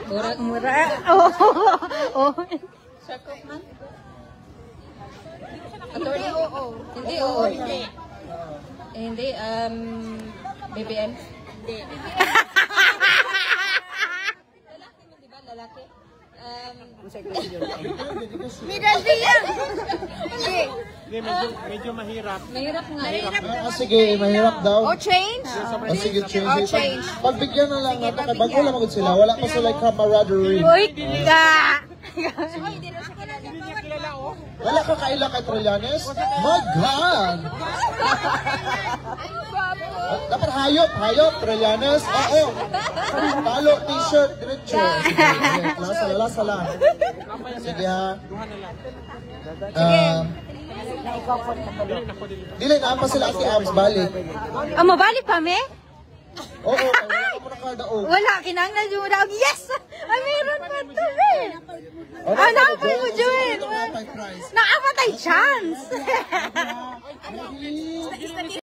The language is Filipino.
Mura. Oh. Oh. Sakop man? Attorney? Hindi, oo. Hindi, BBM? Hindi. Lalaki mo, di ba? Lalaki? Middle lang. Hindi, medyo mahirap. Mahirap nga. Sige, mahirap daw. O change? Sige, change. Oh, change. Pagbigyan na lang natin, kay bago lang magod sila. Wala pa sila camaraderie. Uy, ka! Wala ka kaila kay Trillanes? My God! Dapat hayop, Trillanes. Oo. Palo, t-shirt, diretso. Lasa lang. Sige ha. Dili na pa sila si Abs balik. Mabalik kami? Oo, wala ka mo na kaldaog. Wala, kinanglan yung daw. Yes! Ay, meron pa ito eh! Napay mo, Joel! Nakapatay chance!